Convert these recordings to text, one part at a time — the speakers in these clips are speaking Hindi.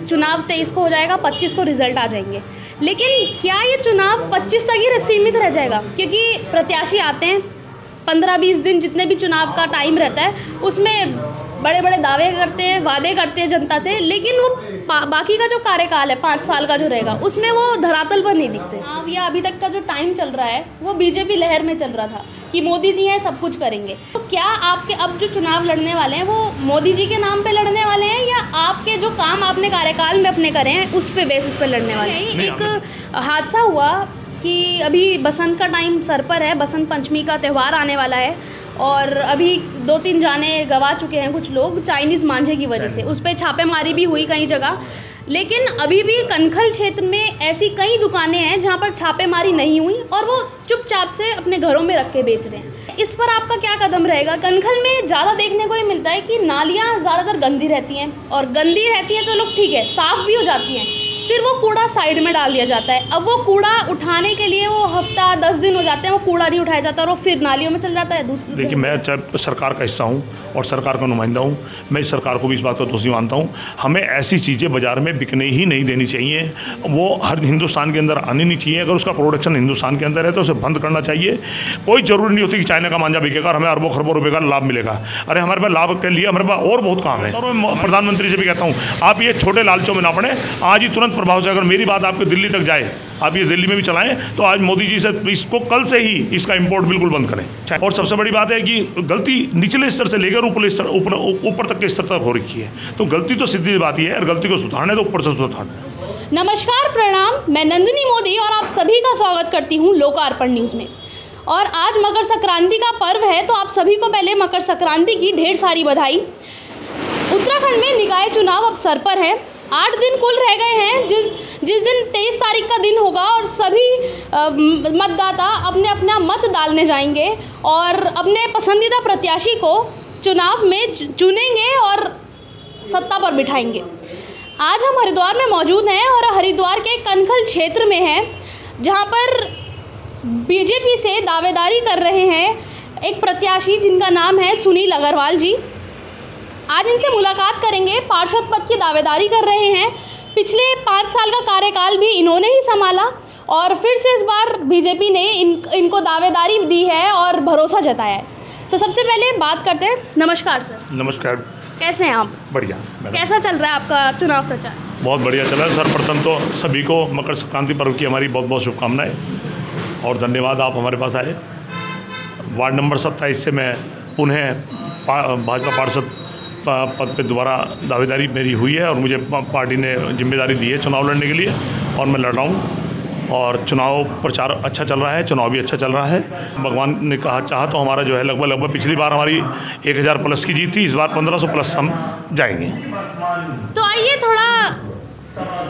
चुनाव 23 को हो जाएगा, 25 को रिजल्ट आ जाएंगे। लेकिन क्या ये चुनाव 25 तक ही सीमित रह जाएगा? क्योंकि प्रत्याशी आते हैं, 15-20 दिन जितने भी चुनाव का टाइम रहता है उसमें बड़े बड़े दावे करते हैं, वादे करते हैं जनता से, लेकिन वो बाकी का जो कार्यकाल है 5 साल का जो रहेगा उसमें वो धरातल पर नहीं दिखते। अब या अभी तक का जो टाइम चल रहा है वो बीजेपी लहर में चल रहा था कि मोदी जी हैं, सब कुछ करेंगे। तो क्या आपके अब जो चुनाव लड़ने वाले हैं वो मोदी जी के नाम पे लड़ने वाले हैं या आपके जो काम आपने कार्यकाल में अपने करे हैं उस पे बेसिस पे लड़ने वाले हैं? एक हादसा हुआ कि अभी बसंत का टाइम सर पर है, बसंत पंचमी का त्यौहार आने वाला है और अभी 2-3 जाने गवा चुके हैं कुछ लोग चाइनीज़ मांझे की वजह से। उस पर छापेमारी भी हुई कई जगह, लेकिन अभी भी कनखल क्षेत्र में ऐसी कई दुकानें हैं जहां पर छापेमारी नहीं हुई और वो चुपचाप से अपने घरों में रख के बेच रहे हैं। इस पर आपका क्या कदम रहेगा? कनखल में ज़्यादा देखने को ये मिलता है कि नालियाँ ज़्यादातर गंदी रहती हैं, और गंदी रहती हैं चलो ठीक है, साफ़ भी हो जाती हैं, फिर वो कूड़ा साइड में डाल दिया जाता है। अब वो कूड़ा उठाने के लिए वो हफ्ता 10 दिन हो जाते हैं, वो कूड़ा नहीं उठाया जाता और वो फिर नालियों में चल जाता है। दूसरी देखिए, मैं चाहे सरकार का हिस्सा हूँ और सरकार का नुमाइंदा हूँ, मैं इस सरकार को भी इस बात को दोषी मानता हूँ। हमें ऐसी चीज़ें बाज़ार में बिकने ही नहीं देनी चाहिए, वो हर हिंदुस्तान के अंदर आनी नहीं चाहिए। अगर उसका प्रोडक्शन हिंदुस्तान के अंदर है तो उसे बंद करना चाहिए। कोई ज़रूरी नहीं होती कि चाइना का मांझा बिकेगा और हमें अरबों खरबों रुपये का लाभ मिलेगा। अरे हमारे पास लाभ के लिए हमारे पास और बहुत काम है। और मैं प्रधानमंत्री से भी कहता हूँ, आप ये छोटे लालचों में ना पड़े। आज ही तुरंत प्रभाव से अगर मेरी बात आपके दिल्ली तक जाए, आप ये दिल्ली में भी चलाएं, तो आज मोदी जी से इसको कल से ही इसका इंपोर्ट बिल्कुल बंद करें। और सबसे बड़ी बात है कि गलती निचले स्तर से लेकर ऊपर तक के स्तर तक हो रखी है, तो गलती तो सीधी बात ही है, और गलती को सुधारना है तो ऊपर से सुधारना है। नमस्कार, प्रणाम, मैं नंदिनी मोदी और आप सभी का स्वागत करती हूँ लोकार्पण न्यूज़ में। और आज मकर संक्रांति का पर्व है, तो आप सभी को पहले मकर संक्रांति की ढेर सारी बधाई। उत्तराखंड में निकाय चुनाव अब सर पर है, 8 दिन कुल रह गए हैं। जिस दिन 23 तारीख का दिन होगा और सभी मतदाता अपने अपना मत डालने जाएंगे और अपने पसंदीदा प्रत्याशी को चुनाव में चुनेंगे और सत्ता पर बिठाएंगे। आज हम हरिद्वार में मौजूद हैं और हरिद्वार के कनखल क्षेत्र में हैं, जहां पर बीजेपी से दावेदारी कर रहे हैं एक प्रत्याशी जिनका नाम है सुनील अग्रवाल जी। आज इनसे मुलाकात करेंगे। पार्षद पद की दावेदारी कर रहे हैं, पिछले 5 साल का कार्यकाल भी इन्होंने ही संभाला और फिर से इस बार बीजेपी ने इनको दावेदारी दी है और भरोसा जताया है। तो सबसे पहले बात करते हैं। नमस्कार सर। नमस्कार। कैसे हैं आप? बढ़िया। कैसा चल रहा है आपका चुनाव प्रचार? बहुत बढ़िया चला है। सर्वप्रथम तो सभी को मकर संक्रांति पर्व की हमारी बहुत बहुत शुभकामनाएं और धन्यवाद, आप हमारे पास आए। वार्ड नंबर 27 से मैं पुनः भाजपा पार्षद पद पे दोबारा दावेदारी मेरी हुई है और मुझे पार्टी ने जिम्मेदारी दी है चुनाव लड़ने के लिए, और मैं लड़ रहा हूँ और चुनाव प्रचार अच्छा चल रहा है, चुनाव भी अच्छा चल रहा है। भगवान ने चाहा तो हमारा जो है लगभग पिछली बार हमारी 1000 प्लस की जीत थी, इस बार 1500 प्लस हम जाएंगे। तो आइए थोड़ा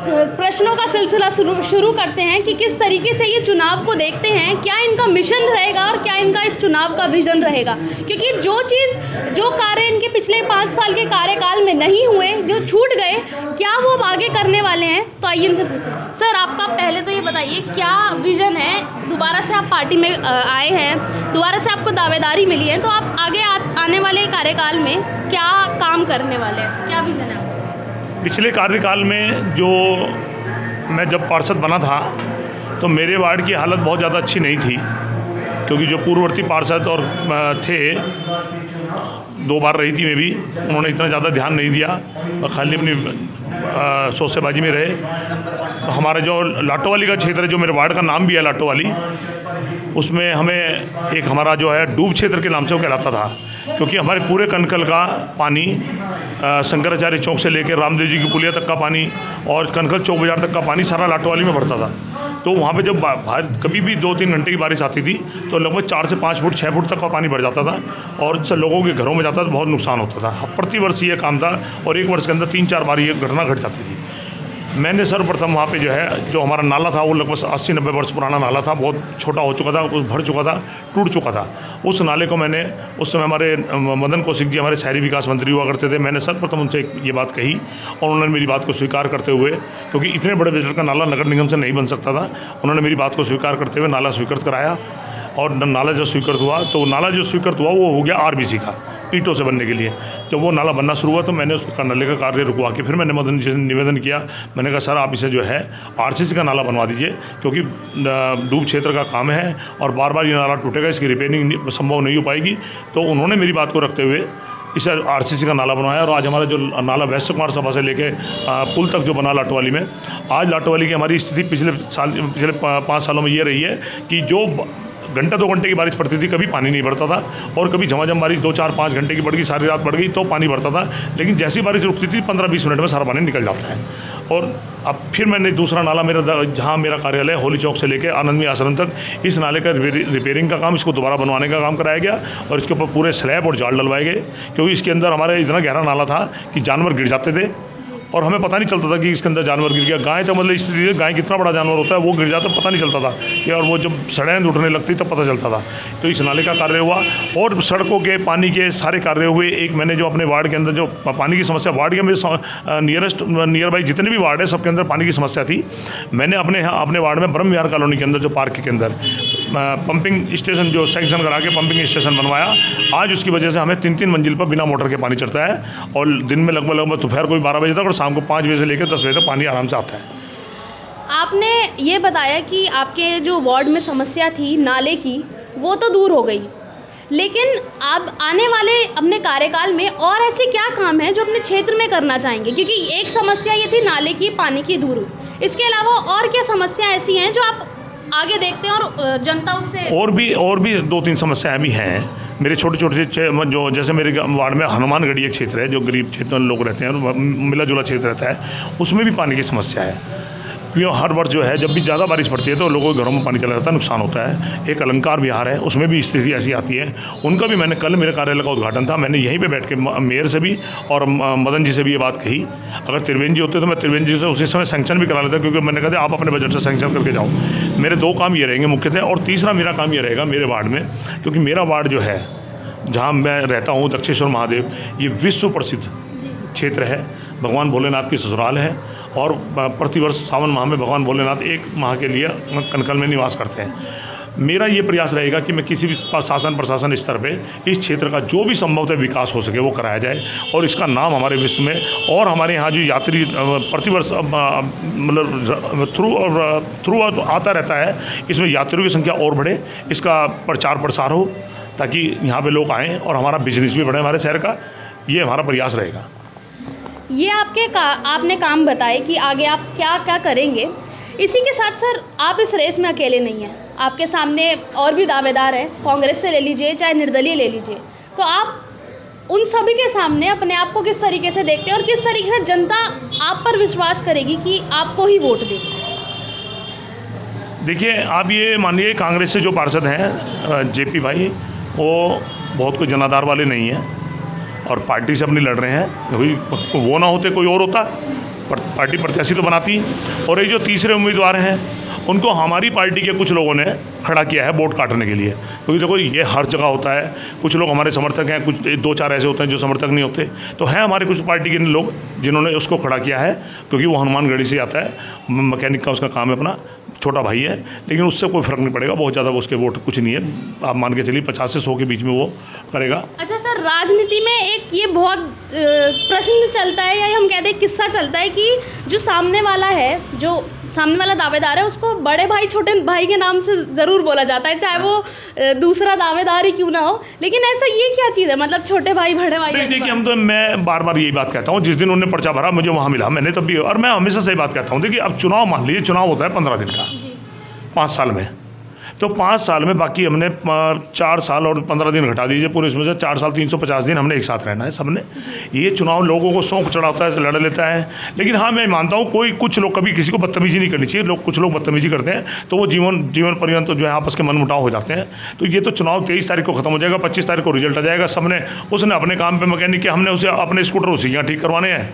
प्रश्नों का सिलसिला शुरू करते हैं कि किस तरीके से ये चुनाव को देखते हैं, क्या इनका मिशन रहेगा और क्या इनका इस चुनाव का विजन रहेगा। क्योंकि जो कार्य इनके पिछले 5 साल के कार्यकाल में नहीं हुए, जो छूट गए, क्या वो अब आगे करने वाले हैं। तो आइए इनसे पूछते हैं। सर, आपका पहले तो ये बताइए क्या विजन है? दोबारा से आप पार्टी में आए हैं, दोबारा से आपको दावेदारी मिली है, तो आप आगे आने वाले कार्यकाल में क्या काम करने वाले हैं, क्या विजन है? पिछले कार्यकाल में जो मैं जब पार्षद बना था तो मेरे वार्ड की हालत बहुत ज़्यादा अच्छी नहीं थी, क्योंकि जो पूर्ववर्ती पार्षद और थे 2 बार रही थी मैं भी, उन्होंने इतना ज़्यादा ध्यान नहीं दिया, खाली अपनी सौसेबाजी में रहे। तो हमारा जो लाटोवाली का क्षेत्र है, जो मेरे वार्ड का नाम भी है लाटोवाली, उसमें हमें एक हमारा जो है डूब क्षेत्र के नाम से वो कहलाता था, क्योंकि हमारे पूरे कनखल का पानी शंकराचार्य चौक से लेकर रामदेव जी की पुलिया तक का पानी और कनखल चौक बाज़ार तक का पानी सारा लाटोवाली में भरता था। तो वहाँ पे जब कभी भी 2-3 घंटे की बारिश आती थी तो लगभग 4 से 5 फुट 6 फुट तक का पानी भर जाता था और इससे लोगों के घरों में जाता तो बहुत नुकसान होता था। प्रति वर्ष ये काम था और एक वर्ष के अंदर 3-4 बार ये घटना घट जाती थी। मैंने सर्वप्रथम वहाँ पे जो हमारा नाला था, वो लगभग 80-90 वर्ष पुराना नाला था, बहुत छोटा हो चुका था, भर चुका था, टूट चुका था। उस नाले को मैंने उस समय हमारे मदन कौशिक जी हमारे शहरी विकास मंत्री हुआ करते थे, मैंने सर्वप्रथम उनसे ये बात कही और उन्होंने मेरी बात को स्वीकार करते हुए, क्योंकि इतने बड़े बजट का नाला नगर निगम से नहीं बन सकता था, उन्होंने मेरी बात को स्वीकार करते हुए नाला स्वीकृत कराया। और नाला जो स्वीकृत हुआ तो नाला जो स्वीकृत हुआ वो हो गया RBC का, ईंटों से बनने के लिए। जब वो नाला बनना शुरू हुआ तो मैंने उस नाले का कार्य रुकवा के फिर मैंने मदन जी से निवेदन किया। मैंने कहा सर आप इसे जो है आरसीसी का नाला बनवा दीजिए, क्योंकि डूब क्षेत्र का काम है और बार बार ये नाला टूटेगा, इसकी रिपेयरिंग संभव नहीं हो पाएगी। तो उन्होंने मेरी बात को रखते हुए इसे आरसीसी का नाला बनवाया और आज हमारा जो नाला वैश्य कुमार सभा से लेके पुल तक जो बना लाटवाली में, आज लाटवाली की हमारी स्थिति पिछले 5 सालों में ये रही है कि जो घंटा 2 घंटे की बारिश पड़ती थी कभी पानी नहीं बढ़ता था, और कभी झमाझम बारिश 2 4 5 घंटे की पड़ गई, सारी रात पड़ गई तो पानी बढ़ता था। लेकिन जैसी बारिश रुकती थी 15-20 मिनट में सारा पानी निकल जाता है। और अब फिर मैंने दूसरा नाला मेरा जहाँ मेरा कार्यालय होली चौक से लेकर आनंदमी आश्रम तक, इस नाले का रिपेयरिंग का काम, इसको दोबारा बनवाने का काम कराया गया और इसके ऊपर पूरे स्लैब और जाल डलवाए गए, क्योंकि इसके अंदर हमारे इतना गहरा नाला था कि जानवर गिर जाते थे और हमें पता नहीं चलता था कि इसके अंदर जानवर गिर गया। गाय तो मतलब स्थिति गाय कितना बड़ा जानवर होता है, वो गिर जाता पता नहीं चलता था कि, और वो जब सड़कें उठने लगती तब पता चलता था। तो इस नाले का कार्य हुआ और सड़कों के पानी के सारे कार्य हुए। एक मैंने जो अपने वार्ड के अंदर जो पानी की समस्या, वार्ड के मेरे नियर बाई जितने भी वार्ड है सबके अंदर पानी की समस्या थी, मैंने अपने वार्ड में ब्रह्म विहार कॉलोनी के अंदर जो पार्क के अंदर पंपिंग स्टेशन जो सैंक्शन करा के पंपिंग स्टेशन बनवाया। आज उसकी वजह से हमें 3-3 मंजिल पर बिना मोटर के पानी चढ़ता है और दिन में लगभग दोपहर को 12 बजे तक और शाम को 5 बजे से लेकर 10 बजे तक पानी आराम से आता है। आपने ये बताया कि आपके जो वार्ड में समस्या थी नाले की, वो तो दूर हो गई, लेकिन आप आने वाले अपने कार्यकाल में और ऐसे क्या काम है जो अपने क्षेत्र में करना चाहेंगे? क्योंकि एक समस्या ये थी नाले की, पानी की दूर हुई, इसके अलावा और क्या समस्या ऐसी हैं जो आप आगे देखते हैं और जनता उससे और भी 2-3 समस्याएं भी हैं मेरे छोटे जो, जैसे मेरे वार्ड में हनुमानगढ़ी एक क्षेत्र है जो गरीब क्षेत्र में लोग रहते हैं, मिला जुला क्षेत्र रहता है, उसमें भी पानी की समस्या है। क्योंकि हर वर्ष जो है जब भी ज़्यादा बारिश पड़ती है तो लोगों के घरों में पानी चला जाता है, नुकसान होता है। एक अलंकार विहार है, उसमें भी स्थिति ऐसी आती है। उनका भी मैंने कल मेरे कार्यालय का उद्घाटन था, मैंने यहीं पे बैठ के मेयर से भी और मदन जी से भी ये बात कही। अगर त्रिवेंद्र जी होते तो मैं त्रिवेंद्र जी से उसी समय सैंक्शन भी करा लेता, क्योंकि मैंने कहा था आप अपने बजट से सैंक्शन करके जाओ। मेरे 2 काम ये रहेंगे मुख्यतः, और तीसरा मेरा काम ये रहेगा मेरे वार्ड में, क्योंकि मेरा वार्ड जो है जहाँ मैं रहता हूँ दक्षेश्वर महादेव, ये विश्व प्रसिद्ध क्षेत्र है, भगवान भोलेनाथ की ससुराल है और प्रतिवर्ष सावन माह में भगवान भोलेनाथ 1 माह के लिए कनकल में निवास करते हैं। मेरा ये प्रयास रहेगा कि मैं किसी भी शासन प्रशासन स्तर पे इस क्षेत्र का जो भी संभवतः विकास हो सके वो कराया जाए और इसका नाम हमारे विश्व में, और हमारे यहाँ जो यात्री प्रतिवर्ष मतलब थ्रू आता रहता है, इसमें यात्रियों की संख्या और बढ़े, इसका प्रचार प्रसार हो ताकि यहाँ पे लोग आएँ और हमारा बिजनेस भी बढ़े हमारे शहर का। ये हमारा प्रयास रहेगा। ये आपने काम बताए कि आगे आप क्या क्या करेंगे। इसी के साथ सर आप इस रेस में अकेले नहीं हैं, आपके सामने और भी दावेदार हैं, कांग्रेस से ले लीजिए चाहे निर्दलीय ले लीजिए, तो आप उन सभी के सामने अपने आप को किस तरीके से देखते हैं और किस तरीके से जनता आप पर विश्वास करेगी कि आपको ही वोट दे? देखिए आप ये मानिए कांग्रेस से जो पार्षद हैं जेपी भाई, वो बहुत कोई जनाधार वाले नहीं हैं और पार्टी से अपनी लड़ रहे हैं। वो ना होते कोई और होता, पार्टी प्रत्याशी तो बनाती। और ये जो तीसरे उम्मीदवार हैं उनको हमारी पार्टी के कुछ लोगों ने खड़ा किया है वोट काटने के लिए, क्योंकि देखो ये हर जगह होता है। कुछ लोग हमारे समर्थक हैं, कुछ 2-4 ऐसे होते हैं जो समर्थक नहीं होते। तो हैं हमारे कुछ पार्टी के लोग जिन्होंने उसको खड़ा किया है, क्योंकि वो हनुमानगढ़ी से आता है, मैकेनिक का उसका काम है, अपना छोटा भाई है, लेकिन उससे कोई फ़र्क नहीं पड़ेगा, बहुत ज़्यादा उसके वोट कुछ नहीं है। आप मान के चलिए 50 से 100 के बीच में वो करेगा। अच्छा सर, राजनीति में एक ये बहुत प्रश्न चलता है या हम कहते हैं किस्सा चलता है कि जो सामने वाला दावेदार है उसको बड़े भाई छोटे भाई के नाम से ज़रूर बोला जाता है, चाहे वो दूसरा दावेदार ही क्यों ना हो। लेकिन ऐसा ये क्या चीज़ है, मतलब छोटे भाई बड़े भाई? देखिए मैं बार बार यही बात कहता हूँ, जिस दिन उन्होंने पर्चा भरा मुझे वहाँ मिला, मैंने तब भी, और मैं हमेशा सही बात कहता हूँ। देखिए अब चुनाव, मान लीजिए चुनाव होता है 15 दिन का 5 साल में, तो 5 साल में बाकी हमने 4 साल और 15 दिन घटा दीजिए, पूरे इसमें से 4 साल 350 दिन हमने एक साथ रहना है सबने। ये चुनाव लोगों को शौक चढ़ाता है, लड़ लेता है। लेकिन हाँ मैं मानता हूँ कुछ लोग, कभी किसी को बदतमीजी नहीं करनी चाहिए। कुछ लोग बदतमीजी करते हैं तो वो जीवन पर्यंत जो है आपस के मनमुटाव हो जाते हैं। तो ये तो चुनाव 23 तारीख को ख़त्म हो जाएगा, 25 तारीख को रिजल्ट आ जाएगा। उसने अपने काम पर मैकेनिक के, हमने उसे अपने स्कूटर उसी यहाँ ठीक करवाने हैं,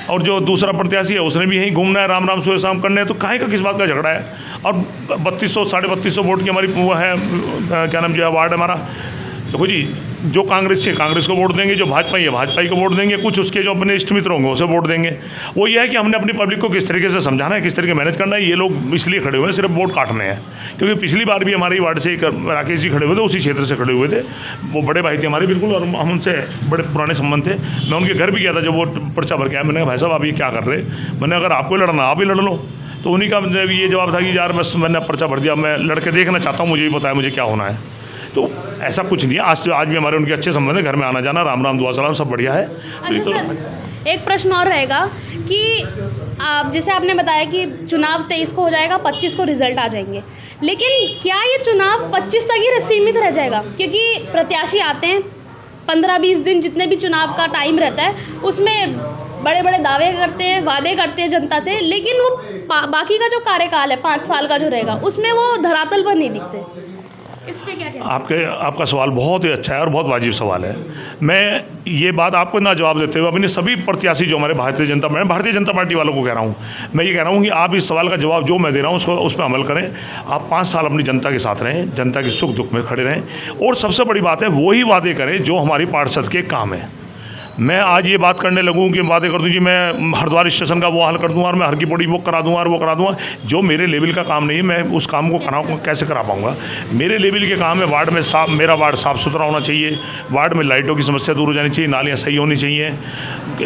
और जो दूसरा प्रत्याशी है उसने भी यहीं घूमना है, राम राम सुबह शाम करने हैं। तो काहे का किस बात का झगड़ा है? और 3200 साढ़े 3200 वोट की हमारी वो है, क्या नाम जो है वार्ड हमारा, देखो जी, जो कांग्रेस है कांग्रेस को वोट देंगे, जो भाजपा है भाजपा को वोट देंगे, कुछ उसके जो अपने इष्ट मित्र होंगे उसे वोट देंगे। वो ये है कि हमने अपनी पब्लिक को किस तरीके से समझाना है, किस तरीके मैनेज करना है। ये लोग इसलिए खड़े हुए हैं, सिर्फ वोट काटने हैं। क्योंकि पिछली बार भी हमारी वार्ड से राकेश जी खड़े हुए थे, उसी क्षेत्र से खड़े हुए थे। वो बड़े भाई थे हमारे बिल्कुल, और हम उनसे बड़े पुराने संबंध थे। मैं उनके घर भी गया था जब वो पर्चा भर के आया। मैंने कहा भाई साहब आप ये क्या कर रहे? मैंने अगर आपको लड़ना आप ही लड़ लो। तो उन्हीं का ये जवाब था कि यार बस मैंने पर्चा भर दिया, मैं लड़के देखना चाहता हूँ, मुझे भी पता है मुझे क्या होना है। तो ऐसा कुछ नहीं है। आज भी हमारे उनके अच्छे संबंध है, घर में आना जाना, राम राम दुआ सलाम सब बढ़िया है। अच्छा सर, एक प्रश्न और रहेगा कि आप जैसे आपने बताया कि चुनाव 23 को हो जाएगा, 25 को रिजल्ट आ जाएंगे, लेकिन क्या ये चुनाव 25 तक ही सीमित रह जाएगा? क्योंकि प्रत्याशी आते हैं 15-20 दिन, जितने भी चुनाव का टाइम रहता है उसमें बड़े बड़े दावे करते हैं, वादे करते हैं जनता से, लेकिन वो बाकी का जो कार्यकाल है 5 साल का जो रहेगा उसमें वो धरातल पर नहीं दिखते। इस पे क्या कहते हैं? आपका सवाल बहुत ही अच्छा है और बहुत वाजिब सवाल है। मैं ये बात आपको ना जवाब देते हुए अपने सभी प्रत्याशी जो हमारे भारतीय जनता पार्टी वालों को कह रहा हूँ, मैं ये कह रहा हूँ कि आप इस सवाल का जवाब जो मैं दे रहा हूँ उस पर अमल करें। आप 5 साल अपनी जनता के साथ रहें, जनता के सुख दुख में खड़े रहें, और सबसे बड़ी बात है वही वादे करें जो हमारी पार्षद के काम है। मैं आज ये बात करने लगूँ कि वादे कर दूँ जी मैं हरिद्वार स्टेशन का वो हल कर दूँगा और मैं हर की पौड़ी वो करा दूँगा और वो करा दूँगा, जो मेरे लेवल का काम नहीं है मैं उस काम को कैसे करा पाऊँगा? मेरे लेवल के काम है वार्ड में मेरा वार्ड साफ़ सुथरा होना चाहिए, वार्ड में लाइटों की समस्या दूर हो जानी चाहिए, नालियाँ सही होनी चाहिए,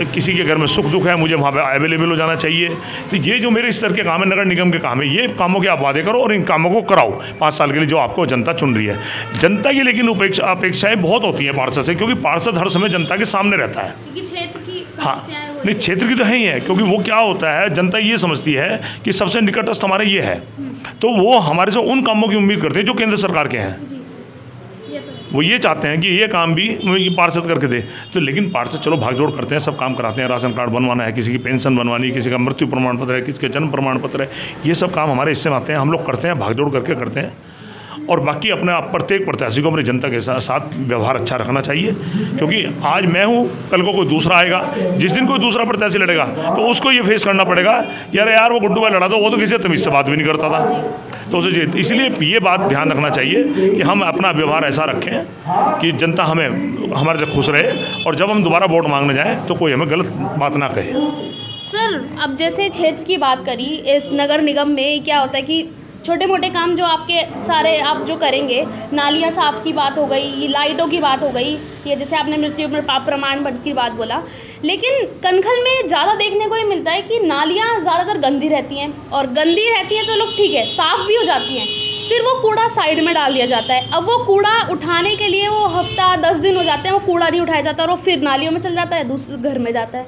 किसी के घर में सुख दुख है मुझे वहाँ पर अवेलेबल हो जाना चाहिए। तो ये जो मेरे स्तर के काम है, नगर निगम के काम है, ये कामों के आप वादे करो और इन कामों को कराओ 5 साल के लिए जो आपको जनता चुन रही है। जनता की लेकिन अपेक्षाएँ बहुत होती हैं पार्षद से, क्योंकि पार्षद हर समय जनता के सामने रहता है। क्योंकि क्षेत्र की हाँ, समस्याएं नहीं क्षेत्र की तो है ही है, क्योंकि वो क्या होता है जनता ये समझती है कि सबसे निकटस्थ हमारे ये है, तो वो हमारे से उन कामों की उम्मीद करते हैं जो केंद्र सरकार के हैं। जी, ये तो है। वो ये चाहते हैं कि ये काम भी पार्षद करके दे। तो लेकिन पार्षद चलो भागदौड़ करते हैं, सब काम कराते हैं, राशन कार्ड बनवाना है, किसी की पेंशन बनवानी है, किसी का मृत्यु प्रमाण पत्र है, किसी का जन्म प्रमाण पत्र है, ये सब काम हमारे हिस्से में आते हैं, हम लोग करते हैं, भागदौड़ करके करते हैं। और बाकी अपने आप प्रत्येक प्रत्याशी को अपनी जनता के साथ व्यवहार अच्छा रखना चाहिए, क्योंकि आज मैं हूँ, कल को कोई दूसरा आएगा, जिस दिन कोई दूसरा प्रत्याशी लड़ेगा तो उसको ये फेस करना पड़ेगा यार वो गुड्डू भाई लड़ा था, वो तो किसी तमीज़ से बात भी नहीं करता था। तो उसे इसलिए ये बात ध्यान रखना चाहिए कि हम अपना व्यवहार ऐसा रखें कि जनता हमारे से खुश रहे, और जब हम दोबारा वोट मांगने जाएँ तो कोई हमें गलत बात ना कहे। सर, अब जैसे क्षेत्र की बात करी, इस नगर निगम में क्या होता है कि छोटे मोटे काम जो आपके सारे आप जो करेंगे, नालियाँ साफ़ की बात हो गई, ये लाइटों की बात हो गई, ये जैसे आपने मृत्यु प्रमाण पत्र की बात बोला, लेकिन कनखल में ज़्यादा देखने को ये मिलता है कि नालियाँ ज़्यादातर गंदी रहती हैं, और गंदी रहती हैं चलो ठीक है, साफ़ भी हो जाती हैं, फिर वो कूड़ा साइड में डाल दिया जाता है। अब वो कूड़ा उठाने के लिए वो हफ्ता 10 दिन हो जाते हैं, वो कूड़ा नहीं उठाया जाता और वो फिर नालियों में चल जाता है, दूसरे घर में जाता है।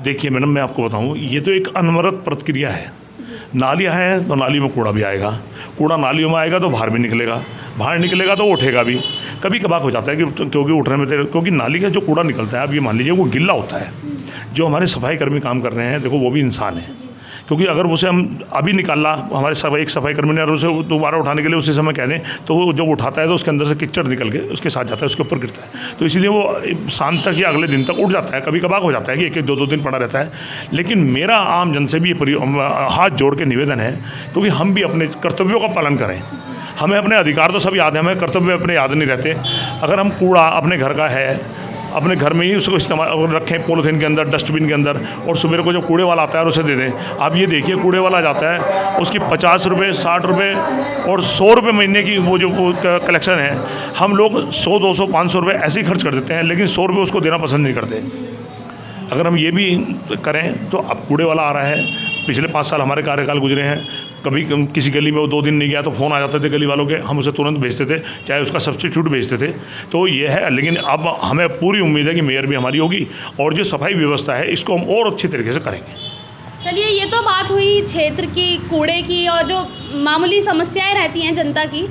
देखिए मैडम, मैं आपको बताऊँ, ये तो एक अनवरत प्रक्रिया है। नालियाँ हैं तो नाली में कूड़ा भी आएगा, कूड़ा नालियों में आएगा तो बाहर भी निकलेगा, बाहर निकलेगा तो उठेगा भी। कभी कभार हो जाता है कि क्योंकि उठने में क्योंकि नाली का जो कूड़ा निकलता है, आप ये मान लीजिए वो गिल्ला होता है। जो हमारे सफाई कर्मी काम कर रहे हैं, देखो वो भी इंसान है, क्योंकि अगर उसे हम अभी निकालना, हमारे एक सफाई कर्मी ने अगर उसे दोबारा उठाने के लिए उसी समय कह दें तो वो जब उठाता है तो उसके अंदर से कीचड़ निकल के उसके साथ जाता है, उसके ऊपर गिरता है। तो इसलिए वो शाम तक या अगले दिन तक उठ जाता है। कभी कभार हो जाता है कि 1-2 दिन पड़ा रहता है। लेकिन मेरा आम जन से भी हाथ जोड़ के निवेदन है, क्योंकि हम भी अपने कर्तव्यों का पालन करें। हमें अपने अधिकार तो सब याद है, हमें कर्तव्य अपने याद नहीं रहते। अगर हम कूड़ा अपने घर का है, अपने घर में ही उसको इस्तेमाल रखें पॉलीथीन के अंदर, डस्टबिन के अंदर, और सुबह को जब कूड़े वाला आता है और उसे दे दें। आप ये देखिए, कूड़े वाला जाता है, उसकी 50 रुपये, 60 रुपये और 100 रुपये महीने की वो जो कलेक्शन है, हम लोग 100, 200, 500 रुपये ऐसे ही खर्च कर देते हैं, लेकिन 100 रुपये उसको देना पसंद नहीं करते। अगर हम ये भी करें तो अब कूड़े वाला आ रहा है। पिछले 5 साल हमारे कार्यकाल गुजरे हैं, कभी किसी गली में वो 2 दिन नहीं गया तो फ़ोन आ जाते थे गली वालों के, हम उसे तुरंत भेजते थे, चाहे उसका सब्स्टिट्यूट भेजते थे। तो ये है, लेकिन अब हमें पूरी उम्मीद है कि मेयर भी हमारी होगी, और जो सफाई व्यवस्था है इसको हम और अच्छी तरीके से करेंगे। चलिए, ये तो बात हुई क्षेत्र की, कूड़े की, और जो मामूली समस्याएं रहती हैं जनता की।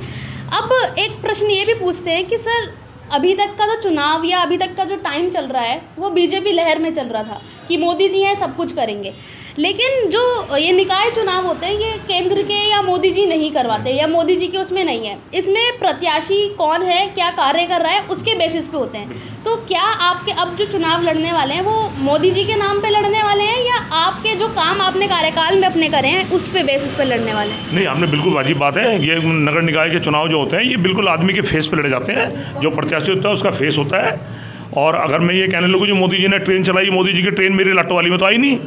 अब एक प्रश्न ये भी पूछते हैं कि सर, अभी तक का जो चुनाव या अभी तक का जो टाइम चल रहा है वो बीजेपी लहर में चल रहा था, कि मोदी जी हैं सब कुछ करेंगे, लेकिन जो ये निकाय चुनाव होते हैं ये केंद्र के या मोदी जी नहीं करवाते या मोदी जी के उसमें नहीं है, इसमें प्रत्याशी कौन है, क्या कार्य कर रहा है, उसके बेसिस पे होते हैं। तो क्या आपके अब जो चुनाव लड़ने वाले हैं वो मोदी जी के नाम पे लड़ने वाले हैं या आपके जो काम आपने कार्यकाल में अपने करे हैं उस पे बेसिस पे लड़ने वाले हैं? नहीं, आपने बिल्कुल वाजिब बात है। ये नगर निकाय के चुनाव जो होते हैं ये बिल्कुल आदमी के फेस पे लड़े जाते हैं। जो प्रत्याशी होता है उसका फेस होता है। और अगर मैं ये कहने लगूँ जो मोदी जी ने ट्रेन चलाई, मोदी जी की ट्रेन मेरी लाटोवाली में तो आई नहीं,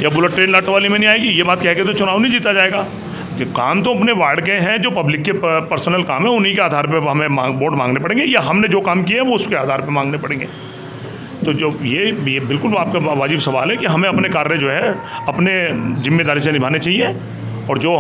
या बुलेट ट्रेन लाटोवाली में नहीं आएगी, ये बात कह के तो चुनाव नहीं जीता जाएगा। कि काम तो अपने वार्ड के हैं, जो पब्लिक के पर्सनल काम है उन्हीं के आधार पर हमें वोट मांगने पड़ेंगे, या हमने जो काम किया है वो उसके आधार पर मांगने पड़ेंगे। तो जो ये बिल्कुल आपका वाजिब सवाल है कि हमें अपने कार्य जो है अपने जिम्मेदारी से निभाने चाहिए, और जो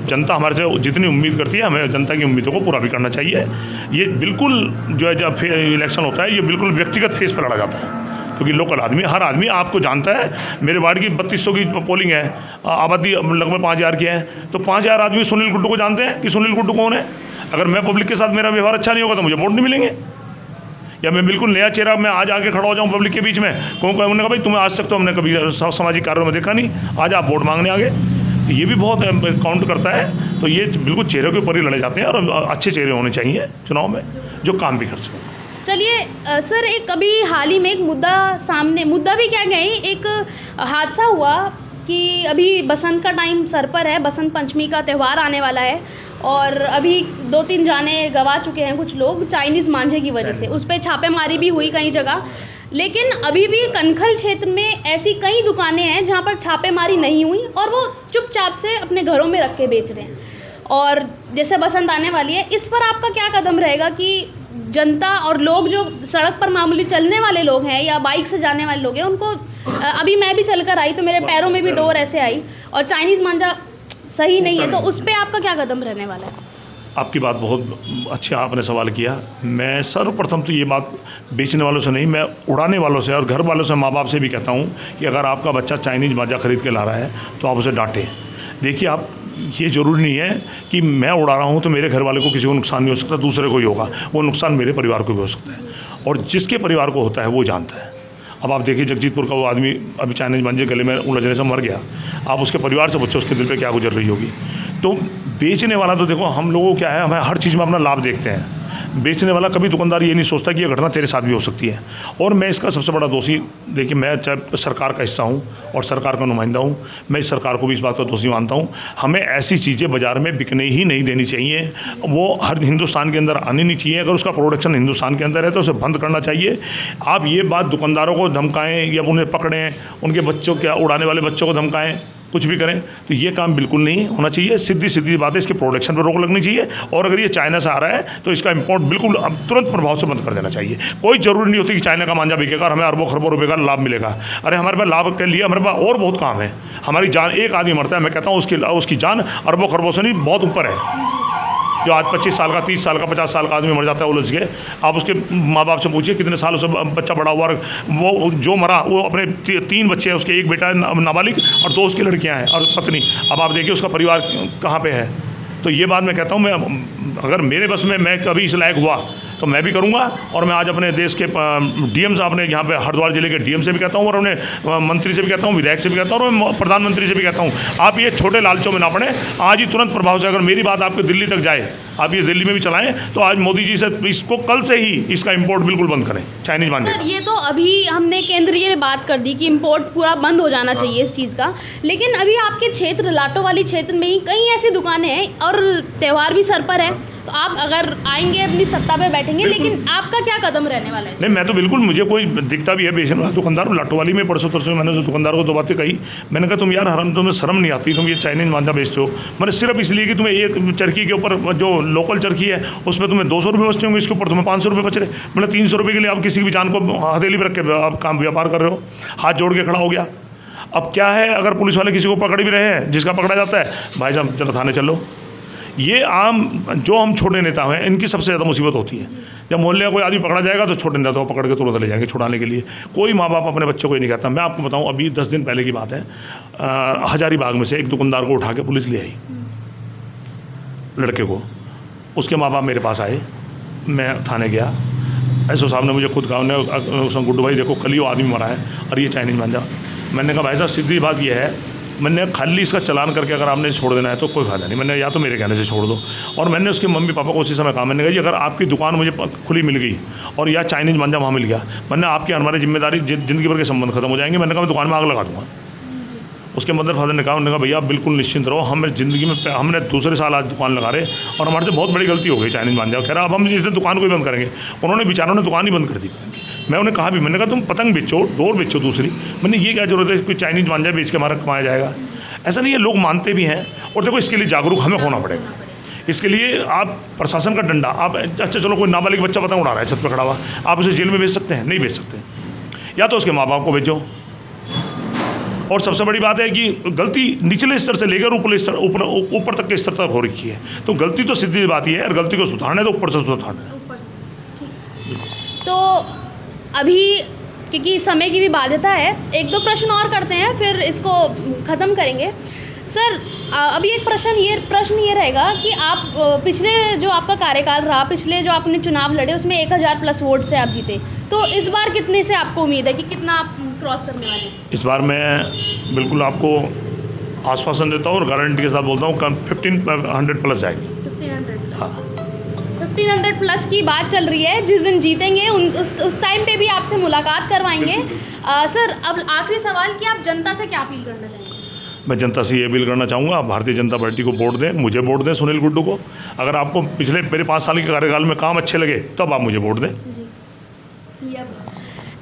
जनता हमारे से जितनी उम्मीद करती है हमें जनता की उम्मीदों को पूरा भी करना चाहिए। ये बिल्कुल जो है जब इलेक्शन होता है ये बिल्कुल व्यक्तिगत फेस पर लड़ा जाता है, क्योंकि लोकल आदमी हर आदमी आपको जानता है। मेरे वार्ड की 3200 की पोलिंग है, आबादी लगभग 5000 की है, तो 5000 आदमी सुनील गुड्डू को जानते हैं कि सुनील गुड्डू कौन है। अगर मैं पब्लिक के साथ मेरा व्यवहार अच्छा नहीं होगा तो मुझे वोट नहीं मिलेंगे। या मैं बिल्कुल नया चेहरा मैं आज आके खड़ा हो जाऊँ पब्लिक के बीच में, उन्होंने कहा भाई तुम्हें आज तक तो हमने कभी सामाजिक कार्यों में देखा नहीं, आज आप वोट मांगने आ गए, ये भी बहुत काउंट करता है। तो ये बिल्कुल चेहरे के ऊपर ही लड़े जाते हैं, और अच्छे चेहरे होने चाहिए चुनाव में जो काम भी कर सकें। चलिए सर, एक अभी हाल ही में एक मुद्दा भी क्या गए, एक हादसा हुआ कि अभी बसंत का टाइम सर पर है, बसंत पंचमी का त्यौहार आने वाला है, और अभी 2-3 जाने गवा चुके हैं कुछ लोग चाइनीज़ मांझे की वजह से। उस पर छापेमारी भी हुई कई जगह, लेकिन अभी भी कनखल क्षेत्र में ऐसी कई दुकानें हैं जहां पर छापेमारी नहीं हुई और वो चुपचाप से अपने घरों में रख के बेच रहे हैं। और जैसे बसंत आने वाली है, इस पर आपका क्या कदम रहेगा कि जनता और लोग जो सड़क पर मामूली चलने वाले लोग हैं या बाइक से जाने वाले लोग हैं उनको, अभी मैं भी चलकर आई तो मेरे पैरों में भी डोर ऐसे आई, और चाइनीज़ मांझा सही नहीं है, तो उस पर आपका क्या कदम रहने वाला है? आपकी बात बहुत अच्छा आपने सवाल किया। मैं सर्वप्रथम तो ये बात बेचने वालों से नहीं, मैं उड़ाने वालों से और घर वालों से, माँ बाप से भी कहता हूँ कि अगर आपका बच्चा चाइनीज़ मांझा खरीद के ला रहा है तो आप उसे डांटें। देखिए, आप ये ज़रूरी नहीं है कि मैं उड़ा रहा हूँ तो मेरे घर वाले को किसी को नुकसान नहीं हो सकता, दूसरे को ही होगा। वो नुकसान मेरे परिवार को भी हो सकता है, और जिसके परिवार को होता है वो जानता है। अब आप देखिए जगजीतपुर का वो आदमी अभी चाइनीज़ मांझे गले में उलझने से मर गया, आप उसके परिवार से पूछो उसके दिल पे क्या गुजर रही होगी। तो बेचने वाला तो देखो, हम लोगों को क्या है, हमें हर चीज़ में अपना लाभ देखते हैं। बेचने वाला कभी दुकानदार ये नहीं सोचता कि ये घटना तेरे साथ भी हो सकती है। और मैं इसका सबसे बड़ा दोषी, देखिए मैं चाहे सरकार का हिस्सा हूँ और सरकार का नुमाइंदा हूँ, मैं इस सरकार को भी इस बात का दोषी मानता हूँ। हमें ऐसी चीज़ें बाज़ार में बिकने ही नहीं देनी चाहिए, वो हर हिंदुस्तान के अंदर आनी नहीं चाहिए। अगर उसका प्रोडक्शन हिंदुस्तान के अंदर है तो उसे बंद करना चाहिए। आप ये बात दुकानदारों को धमकाएँ या उन्हें पकड़ें, उनके बच्चों क्या उड़ाने वाले बच्चों को धमकाएँ, कुछ भी करें, तो ये काम बिल्कुल नहीं होना चाहिए। सीधी बात है, इसके प्रोडक्शन पर रोक लगनी चाहिए, और अगर ये चाइना से आ रहा है तो इसका इंपोर्ट बिल्कुल अब तुरंत प्रभाव से बंद कर देना चाहिए। कोई ज़रूरी नहीं होती कि चाइना का मांझा बिकेगा और हमें अरबों खरबों रुपये का लाभ मिलेगा। अरे हमारे पास लाभ के लिए हमारे पास और बहुत काम है। हमारी जान, एक आदमी मरता है, मैं कहता हूँ उसकी जान अरबों खरबों से नहीं बहुत ऊपर है। जो आज 25 साल का, 30 साल का, 50 साल का आदमी मर जाता है उलझ के, आप उसके माँ बाप से पूछिए कितने साल उसे बच्चा बड़ा हुआ। वो जो मरा वो अपने 3 बच्चे हैं, उसके एक बेटा नाबालिग और 2 उसकी लड़कियां हैं और पत्नी। अब आप देखिए उसका परिवार कहाँ पे है। तो ये बात मैं कहता हूँ, मैं अगर मेरे बस में मैं कभी इस लायक हुआ तो मैं भी करूँगा। और मैं आज अपने देश के डीएम साहब ने, यहाँ पे हरिद्वार जिले के डीएम से भी कहता हूँ, और अपने मंत्री से भी कहता हूँ, विधायक से भी कहता हूँ, और मैं प्रधानमंत्री से भी कहता हूँ, आप ये छोटे लालचों में ना पड़े। आज ही तुरंत प्रभाव से अगर मेरी बात आपको दिल्ली तक जाए, आप ये दिल्ली में भी चलाएं, तो आज मोदी जी से इसको कल से ही इसका इम्पोर्ट बिल्कुल बंद करें, चाइनीज़ मांझे। सर, ये तो अभी हमने केंद्रीय बात कर दी कि इम्पोर्ट पूरा बंद हो जाना चाहिए इस चीज़ का, लेकिन अभी आपके क्षेत्र लाटोवाली क्षेत्र में ही कई ऐसी दुकानें हैं और त्यौहार भी सर पर है, तो आप अगर आएंगे अपनी सत्ता पे बैठेंगे, लेकिन आपका क्या कदम रहने वाला है? नहीं, मैं तो बिल्कुल, मुझे कोई दिखता भी है बेचने वाला दुकानदार। लाटोवाली में परसों तरसों मैंने उस दुकानदार को 2 बातें कही। मैंने कहा तुम यार तुम्हें शर्म नहीं आती, तुम ये चाइनीज़ मांझा बेचते हो। मैंने सिर्फ इसलिए कि तुम्हें एक चरखी के ऊपर जो लोकल चरखी है उसमें तुम्हें 200 रुपये बचते होंगे, इसके ऊपर तुम्हें 500 रुपये बच रहे। मतलब 300 रुपये के लिए आप किसी भी जान को हथेली पर रख के आप काम व्यापार कर रहे हो। हाथ जोड़ के खड़ा हो गया। अब क्या है, अगर पुलिस वाले किसी को पकड़ भी रहे हैं, जिसका पकड़ा जाता है, भाई साहब चलो थाने चलो। ये आम जो हम छोटे नेता हैं, इनकी सबसे ज़्यादा मुसीबत होती है। जब मोहल्ले का कोई आदमी पकड़ा जाएगा तो छोटे नेता को पकड़ के तुरंत ले जाएंगे छुड़ाने के लिए। कोई माँ बाप अपने बच्चों को ही नहीं कहता। मैं आपको बताऊं, अभी 10 दिन पहले की बात है, हजारीबाग में से एक दुकानदार को उठा के पुलिस ले आई, लड़के को। उसके माँ बाप मेरे पास आए, मैं थाने गया। एसओ साहब ने मुझे खुद कहा, उन्होंने गुड्डू भाई देखो कल ही वो आदमी मरा है और ये चाइनीज मांझा। मैंने कहा भाई साहब सीधी बात ये है, मैंने खाली इसका चालान करके अगर आपने छोड़ देना है तो कोई फ़ायदा नहीं, मैंने या तो मेरे कहने से छोड़ दो। और मैंने उसके मम्मी पापा को उसी समय कहा, मैंने कहा जी अगर आपकी दुकान मुझे खुली मिल गई और या चाइनीज मांझा वहाँ मिल गया, मैंने आपकी हमारी जिम्मेदारी ज़िंदगी भर के संबंध खत्म हो जाएंगे। मैंने कहा मैं दुकान में आग लगा दूँगा। उसके मदर फादर ने कहा, उन्होंने कहा भैया आप बिल्कुल निश्चिंत रहो, हमें ज़िंदगी में हमने दूसरे साल आज दुकान लगा रहे और हमारे से बहुत बड़ी गलती हो गई चाइनीज मांझा। कह रहा अब हम इसे दुकान को ही बंद करेंगे। उन्होंने बेचारों ने दुकान ही बंद कर दी। मैं उन्हें कहा भी, मैंने कहा तुम पतंग बेचो, डोर बेचो दूसरी, मैंने ये क्या जरूरत है कोई चाइनीज मांझा बेच के हमारा कमाया जाएगा। ऐसा नहीं है, लोग मानते भी हैं। और देखो इसके लिए जागरूक हमें होना पड़ेगा। इसके लिए आप प्रशासन का डंडा, आप अच्छा चलो कोई नाबालिग बच्चा पतंग उड़ा रहा है छत पर खड़ा हुआ, आप उसे जेल में भेज सकते हैं? नहीं भेज सकते। या तो उसके माँ बाप को भेजो। और सबसे बड़ी बात है कि गलती निचले स्तर से लेकर ऊपर तक के स्तर तक हो रखी है, तो गलती तो सीधी बात ही है, और गलती को सुधारना है तो ऊपर से सुधारना है। तो अभी क्योंकि समय की भी बाध्यता है, एक दो प्रश्न और करते हैं फिर इसको ख़त्म करेंगे। सर अभी एक प्रश्न ये रहेगा कि आप पिछले जो आपका कार्यकाल रहा, पिछले जो आपने चुनाव लड़े उसमें 1000 प्लस वोट से आप जीते, तो इस बार कितने से आपको उम्मीद है कि कितना आप क्रॉस करने वाले हैं? इस बार मैं बिल्कुल आपको आश्वासन देता हूँ और गारंटी के साथ बोलता हूँ 1500 प्लस जाएगी। 1500 हाँ, 1500 प्लस की बात चल रही है। जिस दिन जीतेंगे उस टाइम पे भी आपसे मुलाकात करवाएंगे। सर अब आखिरी सवाल कि आप जनता से क्या अपील करना चाहेंगे? मैं जनता से ये अपील करना चाहूँगा, भारतीय जनता पार्टी को वोट दें, मुझे वोट दें, सुनील गुड्डू को। अगर आपको पिछले मेरे 5 साल के कार्यकाल में काम अच्छे लगे तब आप मुझे वोट दें। जी।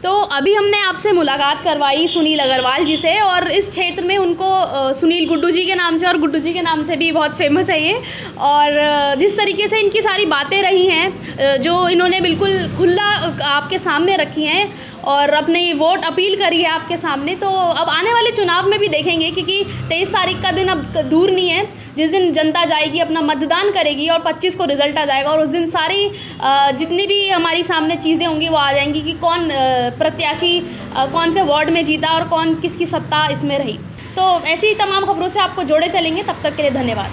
तो अभी हमने आपसे मुलाकात करवाई सुनील अग्रवाल जी से, और इस क्षेत्र में उनको सुनील गुड्डू जी के नाम से और गुड्डू जी के नाम से भी बहुत फेमस है ये। और जिस तरीके से इनकी सारी बातें रही हैं, जो इन्होंने बिल्कुल खुला आपके सामने रखी हैं और अपने ये वोट अपील करी है आपके सामने, तो अब आने वाले चुनाव में भी देखेंगे, क्योंकि 23 तारीख का दिन अब दूर नहीं है, जिस दिन जनता जाएगी अपना मतदान करेगी और 25 को रिजल्ट आ जाएगा। और उस दिन सारी जितनी भी हमारी सामने चीज़ें होंगी वो आ जाएंगी कि कौन प्रत्याशी कौन से वार्ड में जीता और कौन किसकी सत्ता इसमें रही। तो ऐसी तमाम खबरों से आपको जोड़े चलेंगे। तब तक के लिए धन्यवाद।